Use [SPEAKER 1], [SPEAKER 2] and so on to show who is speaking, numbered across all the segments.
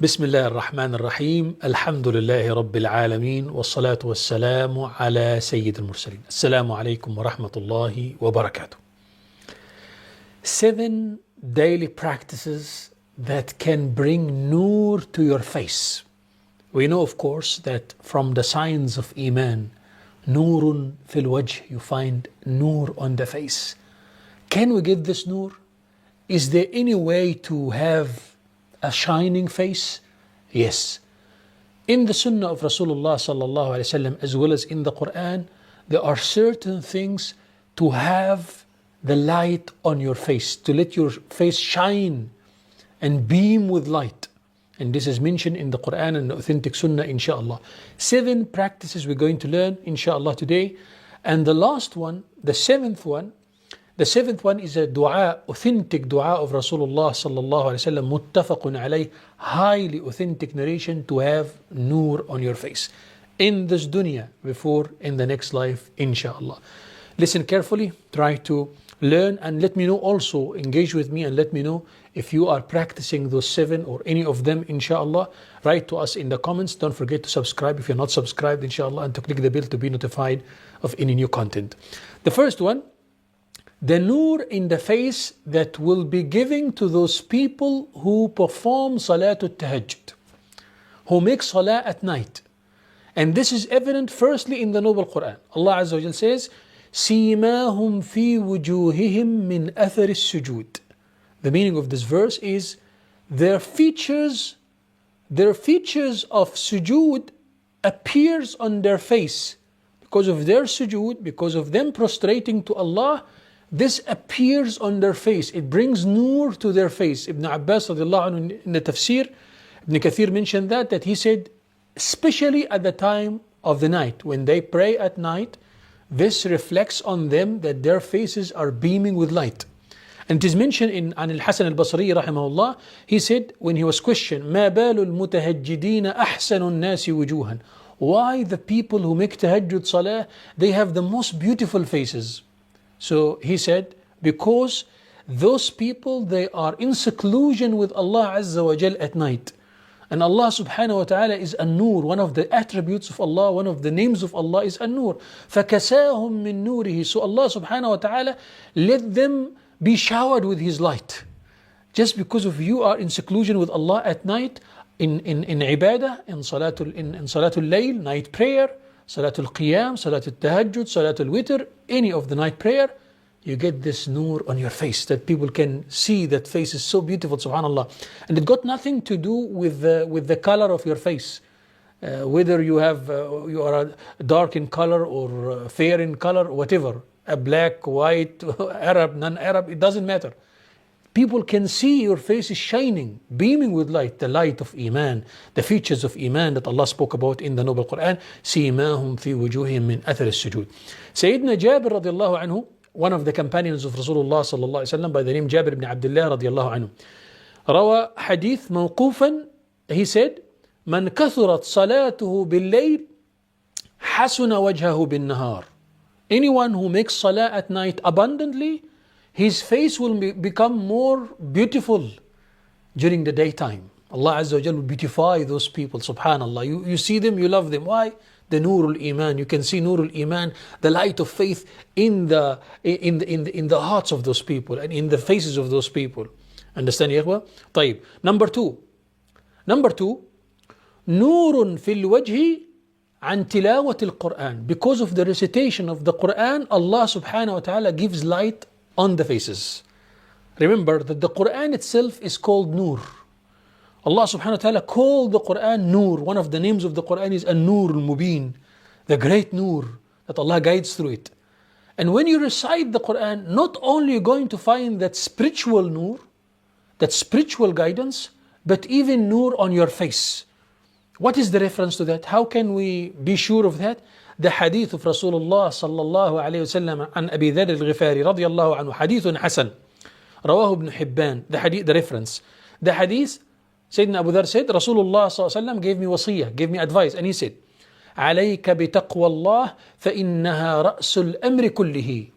[SPEAKER 1] بسم الله الرحمن الرحيم. الحمد لله رب العالمين، والصلاة والسلام على سيد المرسلين. السلام عليكم ورحمة الله وبركاته. 7 daily practices that can bring nur to your face. We know, of course, that from the signs of Iman, nurun fil wajh, you find nur on the face. Can we get this nur? Is there any way to have a shining face? Yes. In the Sunnah of Rasulullah sallallahu alaihi wasallam, as well as in the Quran, there are certain things to have the light on your face, to let your face shine and beam with light. And this is mentioned in the Quran and the authentic Sunnah, inshallah. 7 practices we're going to learn, inshallah, today. And the last one, the seventh one is a dua, authentic dua of Rasulullah sallallahu alaihi wasallam, muttafaqun alayh, highly authentic narration to have nur on your face in this dunya before in the next life, inshallah. Listen carefully, try to learn, and let me know also, engage with me and let me know if you are practicing those 7 or any of them, inshallah. Write to us in the comments. Don't forget to subscribe if you're not subscribed, inshallah, and to click the bell to be notified of any new content. The first one, the nur in the face that will be given to those people who perform Salatul Tahajjud, who make Salah at night. And this is evident firstly in the Noble Quran. Allah Azza wa Jal says, سِيمَاهُمْ فِي وُجُوهِهِمْ مِنْ أَثَرِ السُّجُودِ. The meaning of this verse is their features of sujood appears on their face. Because of their sujood, because of them prostrating to Allah, this appears on their face. It brings nur to their face. Ibn Abbas radiallahu anhu in the tafsir, Ibn Kathir mentioned that he said, especially at the time of the night, when they pray at night, this reflects on them that their faces are beaming with light. And it is mentioned in An al-Hasan al-Basri rahimahullah, he said when he was questioned, مَا بَالُ الْمُتَهَجِّدِينَ أَحْسَنُ النَّاسِ وُجُوهًا. Why the people who make tahajjud salah, they have the most beautiful faces? So he said, because those people, they are in seclusion with Allah Azza wa Jal at night. And Allah subhanahu wa ta'ala is an-nur. One of the attributes of Allah, one of the names of Allah is an-nur. فَكَسَاهُم مِّن نُورِهِ. So Allah subhanahu wa ta'ala let them be showered with His light. Just because of you are in seclusion with Allah at night, in ibadah, in salatul layl, night prayer, Salatul Qiyam, Salatul Tahajjud, Salatul Witr, any of the night prayer, you get this nur on your face that people can see. That face is so beautiful, subhanallah. And it got nothing to do with the color of your face. Whether you are dark in color or fair in color, whatever, a black, white, Arab, non-Arab, it doesn't matter. People can see your face is shining, beaming with light, the light of Iman, the features of Iman that Allah spoke about in the Noble Quran. سِيمَاهُمْ فِي وُجُوهِهِمْ مِنْ أَثَرِ السُّجُودِ. Sayyidina Jabir radiallahu anhu, one of the companions of Rasulullah sallallahu alaihi wasallam by the name Jabir ibn Abdullah radiallahu anhu, روى حديث موقوفا. He said, مَنْ كَثُرَتْ صَلَاتُهُ بِاللَّيْلِ حَسُنَ وَجْهَهُ بِالنَّهَارِ. Anyone who makes salah at night abundantly, his face will become more beautiful during the daytime. Allah Azza wa Jalla will beautify those people, subhanallah. You see them, you love them. Why? The Nurul Iman. You can see Nurul Iman, the light of faith in the hearts of those people and in the faces of those people. Understand, ya ikhwa? طيب. Number two, Nurun fil wajhi an tilawati al-Quran. Because of the recitation of the Quran, Allah subhanahu wa ta'ala gives light on the faces. Remember that the Quran itself is called Nur. Allah subhanahu wa ta'ala called the Quran Nur. One of the names of the Quran is An-Nur al-Mubin, the great Nur that Allah guides through it. And when you recite the Quran, not only are you going to find that spiritual Nur, that spiritual guidance, but even Nur on your face. What is the reference to that? How can we be sure of that? The hadith of Rasulullah sallallahu alayhi wa sallam an Abi Dharr al-Ghifari radiyallahu anhu, hadithun hasan, rawahu ibn Hibban, the reference. The hadith, Sayyidina Abu Dharr said, Rasulullah sallallahu alayhi wa sallam gave me wasiyah, gave me advice, and he said, عليك بتقوى الله فإنها رأس الأمر كله.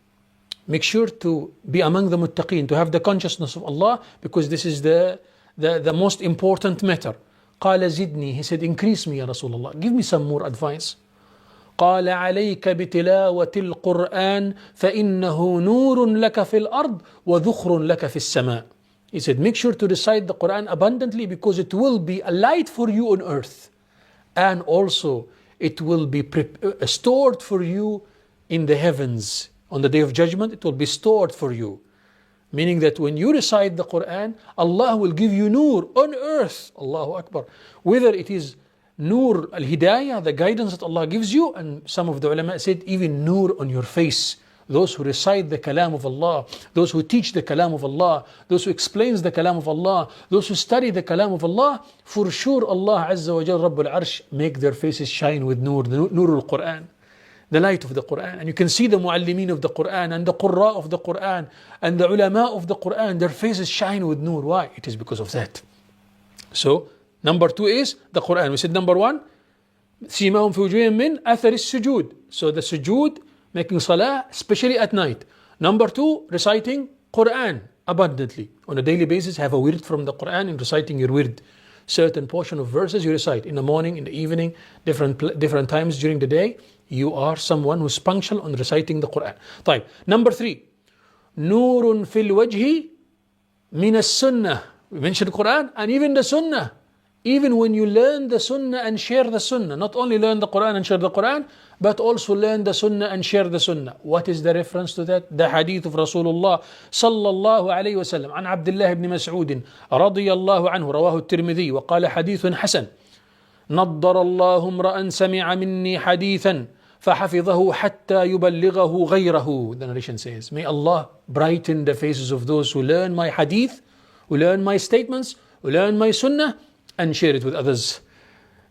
[SPEAKER 1] Make sure to be among the muttaqeen, to have the consciousness of Allah, because this is the most important matter. قال زدني. He said, increase me, Ya Rasulullah. Give me some more advice. قال عليك بتلاوة القرآن فإنه نور لك في الأرض وذخر لك في السماء. He said, make sure to recite the Quran abundantly because it will be a light for you on earth. And also it will be stored for you in the heavens. On the day of judgment, it will be stored for you. Meaning that when you recite the Quran, Allah will give you nur on earth. Allahu Akbar. Whether it is nur al-hidayah, the guidance that Allah gives you, and some of the ulama said even nur on your face. Those who recite the kalam of Allah, those who teach the kalam of Allah, those who explains the kalam of Allah, those who study the kalam of Allah, for sure Allah Azza wa Jal Rabbul Arsh make their faces shine with nur, the nur al-Quran, the light of the Quran. And you can see the muallimeen of the Quran and the qurra of the Quran and the ulama of the Quran, their faces shine with nur. Why? It is because of that. So number 2 is the Quran. We said number 1, سيماهم في وجوههم من أثر السجود. So the sujood, making salah, especially at night. Number 2, reciting Quran abundantly. On a daily basis, have a wird from the Quran and reciting your wird. Certain portion of verses you recite in the morning, in the evening, different times during the day. You are someone who's punctual on reciting the Quran. طيب. Number 3, نور في الوجه من السنة. We mentioned Quran and even the Sunnah. Even when you learn the Sunnah and share the Sunnah, not only learn the Quran and share the Quran, but also learn the Sunnah and share the Sunnah. What is the reference to that? The hadith of Rasulullah sallallahu alayhi wa sallam عن عبد الله بن مسعود رضي الله عنه رواه الترمذي وقال حديث حسن نضر الله امرأ سمع مني حديثا فحفظه حتى يبلغه غيره. The narration says, may Allah brighten the faces of those who learn my hadith, who learn my statements, who learn my Sunnah, and share it with others.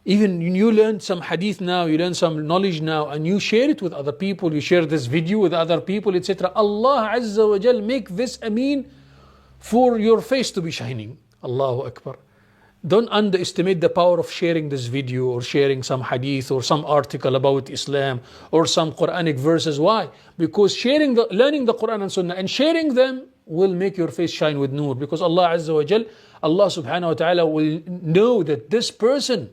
[SPEAKER 1] Even you learn some hadith now, you learn some knowledge now, and you share it with other people, you share this video with other people, etc. Allah Azza wa Jal make this ameen for your face to be shining. Allahu Akbar. Don't underestimate the power of sharing this video or sharing some hadith or some article about Islam or some Quranic verses. Why? Because learning the Quran and Sunnah and sharing them will make your face shine with nur. Because Allah Azza wa Jal, Allah subhanahu wa ta'ala will know that this person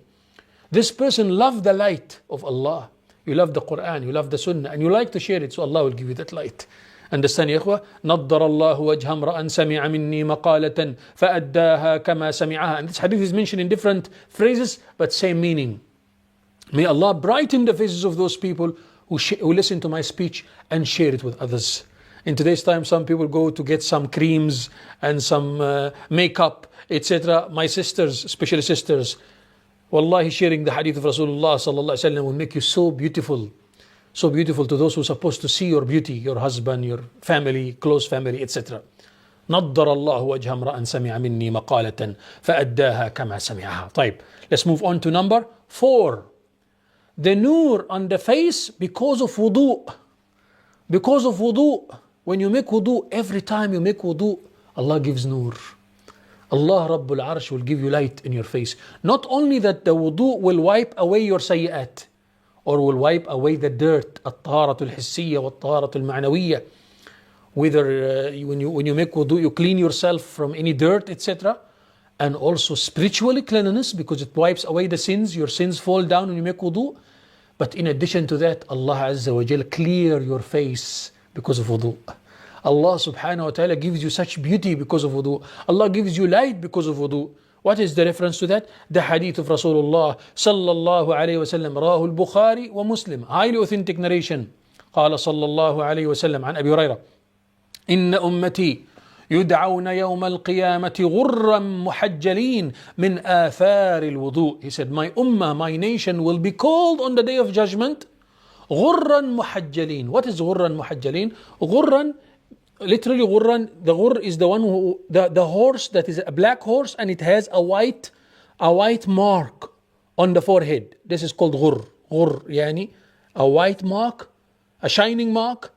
[SPEAKER 1] loved the light of Allah. You love the Quran, you love the Sunnah, and you like to share it, so Allah will give you that light. Understand, ya ikhwah? نضر الله وجه امرأ سمع مني مقالة فأداها كما سمعها. And this hadith is mentioned in different phrases, but same meaning. May Allah brighten the faces of those people who listen to my speech and share it with others. In today's time, some people go to get some creams and some makeup, etc. My sisters, especially sisters, wallahi, sharing the hadith of Rasulullah sallallahu alaihi wasallam will make you so beautiful. So beautiful to those who are supposed to see your beauty, your husband, your family, close family, etc. نضر الله وجه امرأ سمع مني مقالة فأداها كما سمعها. طيب, let's move on to number 4. The nur on the face because of wudu. Because of wudu. When you make wudu, every time you make wudu, Allah gives nur. Allah Rabbul Arsh will give you light in your face. Not only that the wudu will wipe away your sayyat, or will wipe away the dirt, الطهارة الحسية والطهارة المعنوية. Whether when you make wudu, you clean yourself from any dirt, etc. And also spiritually cleanliness, because it wipes away the sins. Your sins fall down when you make wudu. But in addition to that, Allah Azza wa Jal clear your face because of wudu. Allah subhanahu wa ta'ala gives you such beauty because of wudu. Allah gives you light because of wudu. What is the reference to that? The hadith of Rasulullah sallallahu alayhi wa sallam, rawahu al-Bukhari wa Muslim. Highly authentic narration. قال صلى الله عليه وسلم عن أبي هريرة إن أمتي يدعون يوم القيامة غرا محجلين من آثار الوضوء. He said, my ummah, my nation will be called on the day of judgment غرا محجلين. What is غرا محجلين? غرا, literally غرا, the غر is the one who, the horse that is a black horse and it has a white mark on the forehead. This is called غر. غر يعني a white mark, a shining mark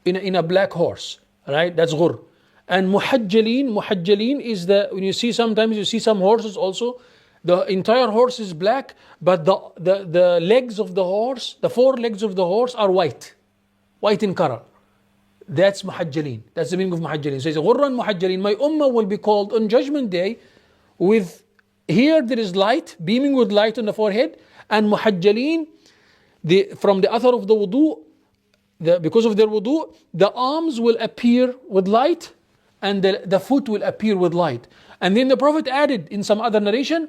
[SPEAKER 1] in a black horse, right? That's غر. And muhajjalin is when you see, sometimes you see some horses also, the entire horse is black, but the legs of the horse, the 4 legs of the horse are white in color. That's muhajjalin. That's the meaning of muhajjalin. So it's غرًا muhajjalin. My ummah will be called on judgment day with here there is light, beaming with light on the forehead, and muhajjalin, from the athar of the wudu, because of their wudu, the arms will appear with light and the foot will appear with light. And then the Prophet added in some other narration,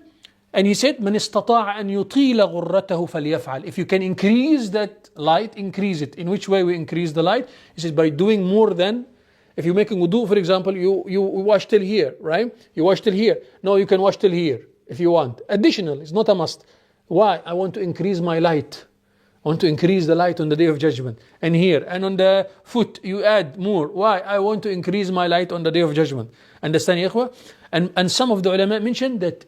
[SPEAKER 1] and he said, "Man istata'a an yutila ghurratahu falyaf'al." If you can increase that light, increase it. In which way we increase the light? He says by doing more than, if you're making wudu, for example, you wash till here, right? You wash till here. No, you can wash till here if you want. Additional, it's not a must. Why? I want to increase my light. I want to increase the light on the Day of Judgment. And here, and on the foot, you add more. Why? I want to increase my light on the Day of Judgment. Understand, ya ikhwa? And some of the ulama mentioned that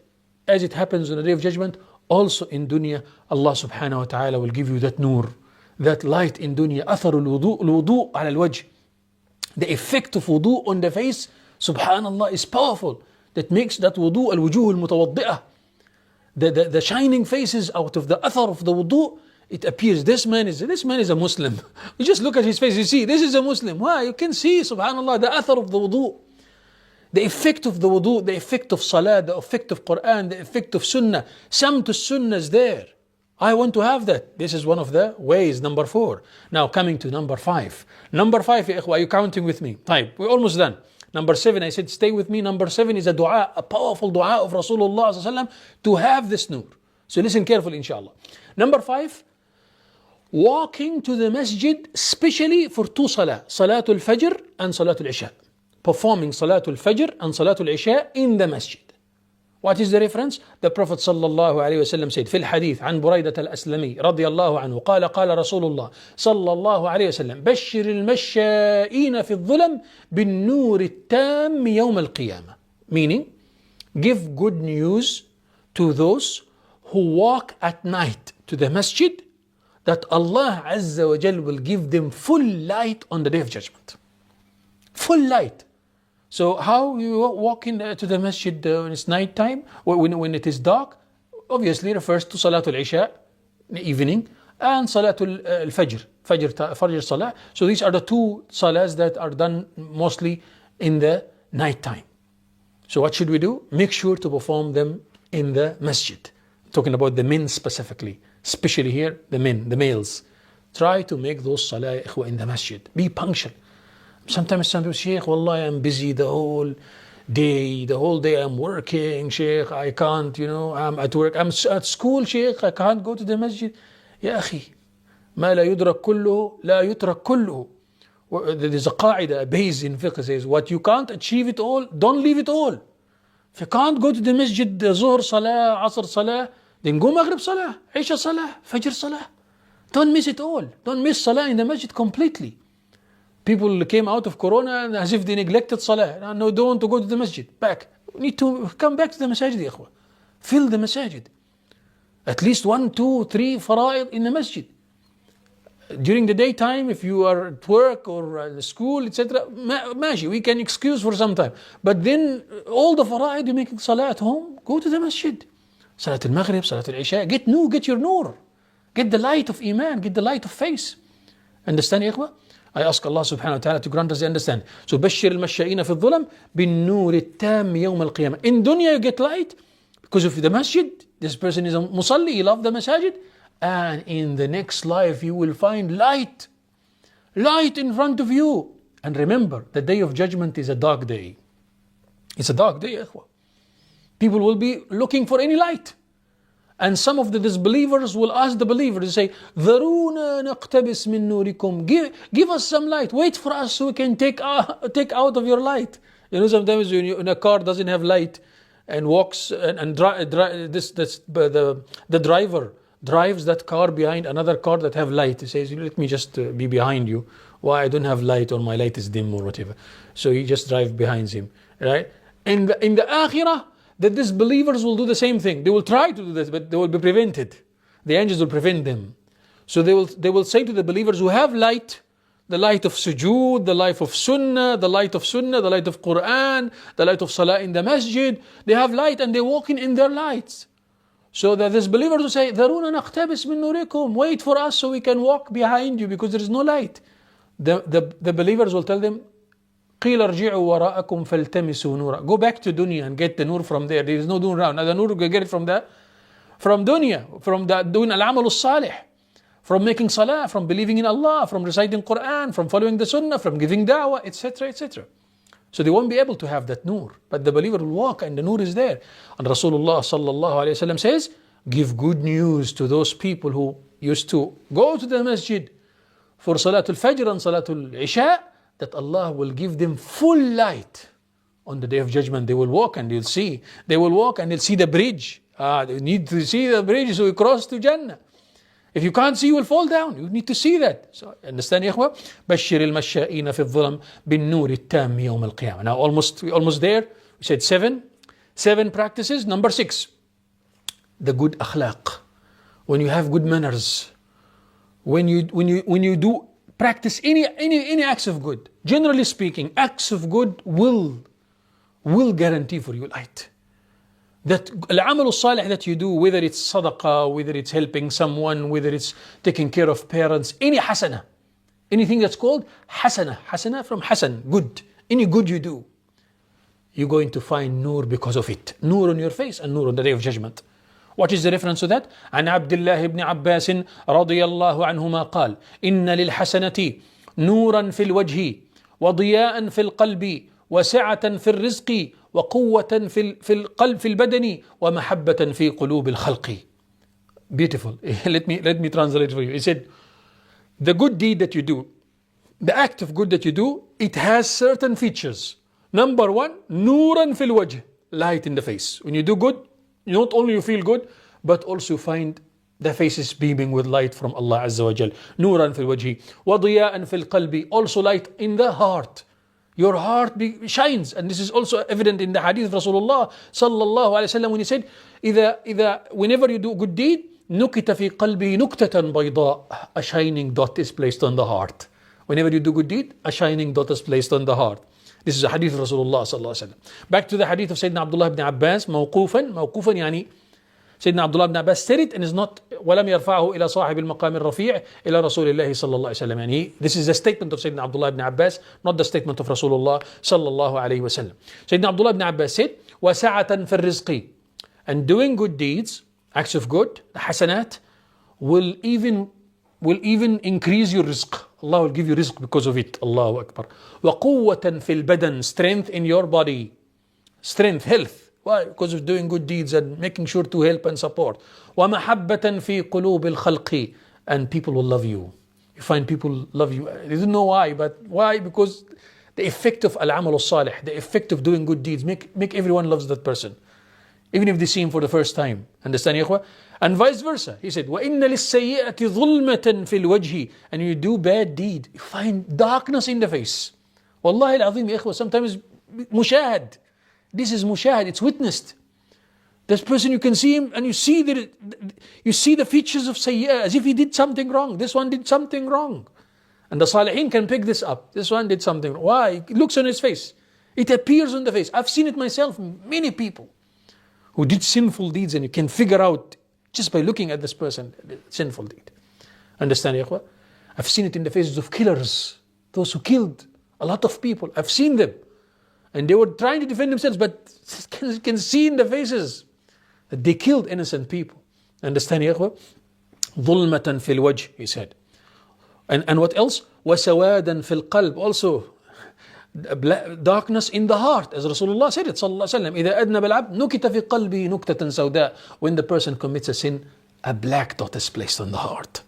[SPEAKER 1] as it happens on the Day of Judgment, also in dunya, Allah subhanahu wa ta'ala will give you that nur, that light in dunya. أثر الوضوء على الوجه. The effect of wudu on the face, subhanallah, is powerful. That makes that wudu al-wujuh al-mutawaddi'ah. The shining faces out of the athar of the wudu, it appears this man is a Muslim. You just look at his face, you see, this is a Muslim. Why? You can see, subhanallah, the athar of the wudu. The effect of the wudu, the effect of salah, the effect of Quran, the effect of sunnah. Samt sunnah is there. I want to have that. This is one of the ways, number 4. Now coming to number 5. Number 5, ya ikhwa, are you counting with me? Fine, we're almost done. Number 7, I said stay with me. Number 7 is a dua, a powerful dua of Rasulullah sallallahu alaihi wasallam to have this nur. So listen carefully, inshallah. Number 5, walking to the masjid specially for 2 salah, Salatul Fajr and Salatul Isha. Performing Salatul Fajr and Salatul Isha in the masjid. What is the reference? The Prophet sallallahu alayhi wasallam said, في الحديث عن بريدة الأسلمي رضي الله عنه قال قال رسول الله صلى الله عليه وسلم بشر المشائين في الظلم بالنور التام يوم القيامة. Meaning, give good news to those who walk at night to the masjid that Allah Azza wa Jal will give them full light on the Day of Judgment. Full light. So how you walk to the masjid when it's night time, when it is dark, obviously refers to Salatul Isha, evening, and Salatul Fajr Salah. So these are the 2 salahs that are done mostly in the night time. So what should we do? Make sure to perform them in the masjid. Talking about the men specifically, especially here, the men, the males. Try to make those salah in the masjid. Be punctual. Sometimes some people, Sheikh, Wallah, I'm busy the whole day I'm working, Sheikh, I can't, I'm at work, I'm at school, Sheikh, I can't go to the masjid. يا أخي, ما لا يدرك كله لا يترك كله. There's a qaida, a base in fiqh says, what you can't achieve it all, don't leave it all. If you can't go to the masjid, Zuhr Salah, Asr Salah, then go Maghrib Salah, Isha Salah, Fajr Salah. Don't miss it all. Don't miss Salah in the masjid completely. People came out of Corona as if they neglected Salah. No, don't want to go to the masjid. Back. We need to come back to the masajid, ya ikhwa. Fill the masajid. At least 1, 2, 3 fara'id in the masjid. During the daytime, if you are at work or at school, etc., maji, we can excuse for some time. But then all the fara'id you're making Salah at home, go to the masjid. Salat al-Maghrib, Salat al-Isha, get your nur. Get the light of Iman, get the light of faith. Understand, ya ikhwa? I ask Allah subhanahu wa ta'ala to grant us the understand. So بشر المشائين في الظلم بالنور التام يوم القيامة. In dunya you get light because of the masjid. This person is a musalli, he loves the masajid. And in the next life you will find light. Light in front of you. And remember, the Day of Judgment is a dark day. It's a dark day, ikhwa. People will be looking for any light. And some of the disbelievers will ask the believers, they say, ذَرُونَا نَقْتَبِسْ مِن نُورِكُمْ. Give us some light. Wait for us so we can take out of your light. Sometimes when a car doesn't have light and walks and the driver drives that car behind another car that have light. He says, let me just be behind you. Why? I don't have light or my light is dim or whatever. So he just drives behind him. Right? In the akhirah, the disbelievers will do the same thing. They will try to do this, but they will be prevented. The angels will prevent them. So they will say to the believers who have light, the light of sujood, the light of sunnah, the light of Quran, the light of salah in the masjid. They have light and they're walking in their lights. So that this believers will say, ذَرُونَا نَقْتَبِسْ مِن نُورِكُمْ. Wait for us so we can walk behind you because there is no light. The believers will tell them, قيل ارجعوا وراءكم فالتمسوا نورا. Go back to dunya and get the nur from there. There is no nur around. The nur, you get it from dunya, from doing al-amal al-salih, from making salah, from believing in Allah, from reciting Quran, from following the sunnah, from giving da'wah, etc., etc. So they won't be able to have that nur. But the believer will walk and the nur is there. And Rasulullah sallallahu alayhi wa sallam says, give good news to those people who used to go to the masjid for Salatul Fajr and Salatul Isha, that Allah will give them full light on the day of judgment. They will walk and they'll see. They will walk and they'll see the bridge. They need to see the bridge so we cross to Jannah. If you can't see, you will fall down. You need to see that. So understand, ya ikhwa? بشر المشائين في الظلم بالنور التام يوم القيامة. Now we're almost there. We said seven practices. Number 6, the good akhlaq. When you have good manners, when you do practice any acts of good, generally speaking, acts of good will guarantee for you light. That al-amal al-salih that you do, whether it's sadaqah, whether it's helping someone, whether it's taking care of parents, any hasana, anything that's called hasana from hasan, good, any good you do, you're going to find nur because of it. Nur on your face and nur on the day of judgment. What is the reference to that? عن عبد الله بن عباس رضي الله عنهما قال إن للحسنة نورا في الوجه وضياء في القلب وسعة في الرزق وقوة في القلب في البدن ومحبة في قلوب الخلق. Beautiful. Let me translate for you. He said, the good deed that you do, the act of good that you do, it has certain features. Number 1, nuran fil wajh, light in the face. When you do good, not only you feel good, but also you find the face is beaming with light from Allah Azza wa Jal. Nuran fil wajhi, wa diya'an fil qalbi, also light in the heart. Your heart shines, and this is also evident in the hadith of Rasulullah sallallahu alaihi wasallam when he said, whenever you do good deed, nukita fi qalbi nuktatan bayda, a shining dot is placed on the heart. Whenever you do good deed, a shining dot is placed on the heart. This is a hadith of Rasulullah sallallahu alaihi wasallam. Back to the hadith of Sayyidina Abdullah ibn Abbas, mawqufan yani Sayyidina Abdullah ibn Abbas said it and is not ولم يرفعه إلى صاحب المقام الرفيع إلى رسول الله صلى الله عليه وسلم. يعني this is a statement of Sayyidina Abdullah ibn Abbas, not the statement of Rasulullah صلى الله عليه وسلم. Sayyidina Abdullah ibn Abbas said وسعة في الرزق, and doing good deeds, acts of good, the hasanat, will even increase your rizq. Allah will give you rizq because of it. Allahu Akbar. وقوة في البدن, strength in your body, strength, health. Why? Because of doing good deeds and making sure to help and support. وَمَحَبَّةً فِي قُلُوبِ الْخَلْقِ, and people will love you. You find people love you. They don't know why, but why? Because the effect of al-amal al-salih, the effect of doing good deeds, make everyone loves that person, even if they see him for the first time. Understand, ya ikhwa? And vice versa. He said, وَإِنَّ لِلسَّيِّئَةِ ظُلْمَةً فِي الْوَجْهِ, and you do bad deed, you find darkness in the face. Wallahi al-azim, ya ikhwa, sometimes mushahad. This is mushahad, it's witnessed. This person, you can see him and you see the features of sayyah as if he did something wrong. This one did something wrong. And the salihin can pick this up. This one did something wrong. Why? It looks on his face. It appears on the face. I've seen it myself, many people who did sinful deeds, and you can figure out just by looking at this person, sinful deed. Understand, ya ikhwa? I've seen it in the faces of killers, those who killed a lot of people. I've seen them. And they were trying to defend themselves, but you can see in the faces that they killed innocent people. Understand, ya ikhwa? ظُلْمَةً فِي الْوَجْهِ, he said. And what else? وَسَوَادًا فِي الْقَلْبِ, also darkness in the heart, as Rasulullah said it, sallallahu alaihi wasallam. إِذَا أَذْنَبَ الْعَبْدُ نُكِتَ فِي قَلْبِهِ نُكْتَةً سَوْدَاء. When the person commits a sin, a black dot is placed on the heart.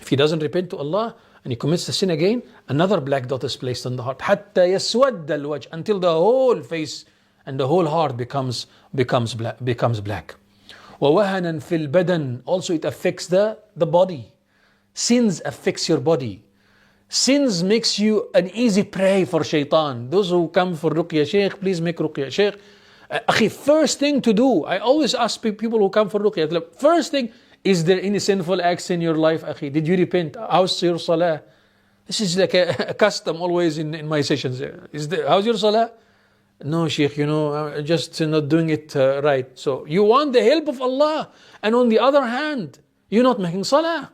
[SPEAKER 1] If he doesn't repent to Allah and he commits the sin again, another black dot is placed on the heart. حتى يسود الوجه, until the whole face and the whole heart becomes black. ووهنا في البدن, also it affects the body. Sins affects your body. Sins makes you an easy prey for shaitan. Those who come for ruqya, Shaykh, please make ruqya. Shaykh, akhi, first thing to do, I always ask people who come for ruqya, first thing, is there any sinful acts in your life, akhi? Did you repent? How's your salah? This is like a custom always in my sessions. How's your salah? No, Sheikh, I'm just not doing it right. So you want the help of Allah, and on the other hand, you're not making salah.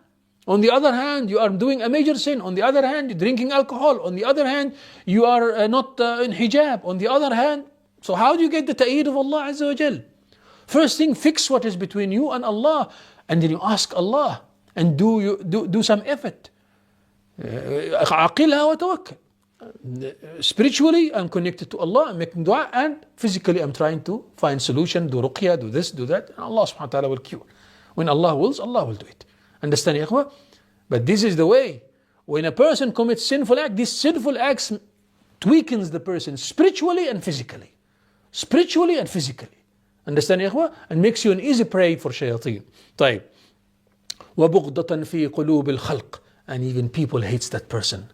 [SPEAKER 1] On the other hand, you are doing a major sin. On the other hand, you're drinking alcohol. On the other hand, you are not in hijab. On the other hand, so how do you get the ta'eed of Allah Azza wa Jal? First thing, fix what is between you and Allah, and then you ask Allah and do some effort. عقلها وتوكل. Spiritually, I'm connected to Allah, I'm making dua, and physically, I'm trying to find solution, do ruqya, do this, do that, and Allah subhanahu wa ta'ala will cure. When Allah wills, Allah will do it. Understand, ya ikhwah? But this is the way. When a person commits sinful act, these sinful acts weakens the person spiritually and physically. Spiritually and physically. Understand, ya ikhwah? And makes you an easy prey for shayateen. طيب. وَبُغْضَةً فِي قُلُوبِ الْخَلْقِ. And even people hates that person.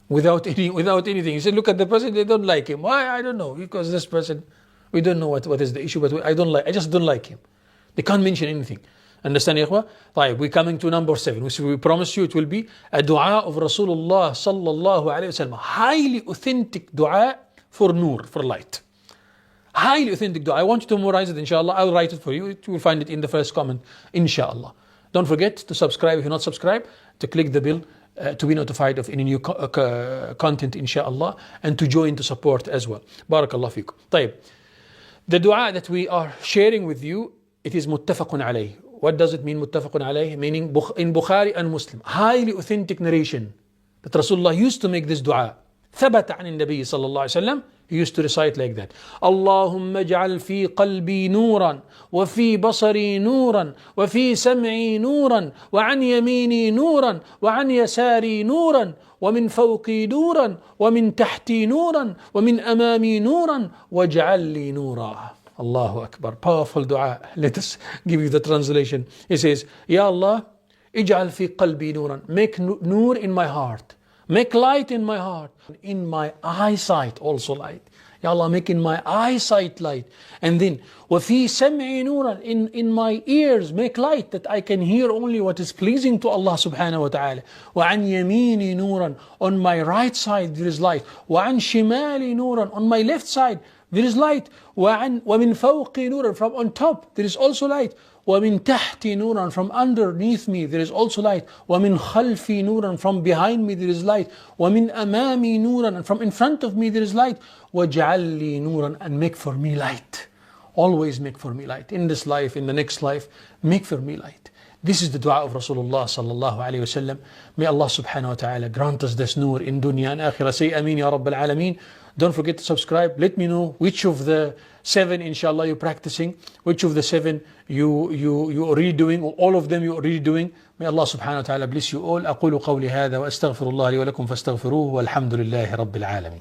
[SPEAKER 1] Without anything. You say, look at the person, they don't like him. Why? I don't know. Because this person, we don't know what is the issue, but I just don't like him. They can't mention anything. Understand, ya ikhwah? طيب, we're coming to number 7. We promise you it will be a dua of Rasulullah sallallahu alayhi wa sallam. Highly authentic dua for nur, for light. Highly authentic dua. I want you to memorize it, inshallah. I'll write it for you. You will find it in the first comment, inshallah. Don't forget to subscribe if you're not subscribed, to click the bell to be notified of any new content, inshallah, and to join to support as well. Barakallah fikum. طيب. The dua that we are sharing with you, it is muttafaqun alayh. What does it mean, muttafaqun alayh? Meaning in Bukhari and Muslim. Highly authentic narration that Rasulullah used to make this dua. ثبت عن النبي صلى الله عليه وسلم. He used to recite like that. اللهم اجعل في قلبي نورا وفي بصري نورا وفي سمعي نورا وعن يميني نورا وعن يساري نورا ومن فوقي نورا ومن تحتي نورا ومن أمامي نورا واجعل لي نورا. Allahu Akbar. Powerful dua. Let us give you the translation. He says, Ya Allah, اجعل في قلبي نورا. Make nur in my heart. Make light in my heart, in my eyesight also light. Ya Allah, make in my eyesight light. And then, وَفِي سَمْعِ نُورًا, in my ears, make light that I can hear only what is pleasing to Allah subhanahu wa ta'ala. وَعَنْ يَمِينِ نُورًا, on my right side there is light. وَعَنْ شِمَالِ نُورًا, on my left side there is light. وَمِنْ فَوْقِ نُورًا, from on top there is also light. وَمِن تَحْتِ نُورًا, from underneath me there is also light. وَمِن خَلْفِ نُورًا, from behind me there is light. وَمِن أَمَامِ نُورًا, and from in front of me there is light. وَاجْعَلْ لِي نُورًا, and make for me light. Always make for me light. In this life, in the next life, make for me light. This is the dua of Rasulullah sallallahu alayhi wa sallam. May Allah subhanahu wa ta'ala grant us this nur in dunya and akhirah. Say ameen ya rabbal alameen. Don't forget to subscribe. Let me know which of the 7 inshallah you're practicing, which of the 7 you already doing, or all of them you're already doing. May Allah subhanahu wa ta'ala bless you all. أقول قولي هذا وأستغفر الله لي ولكم فاستغفروه والحمد لله رب العالمين.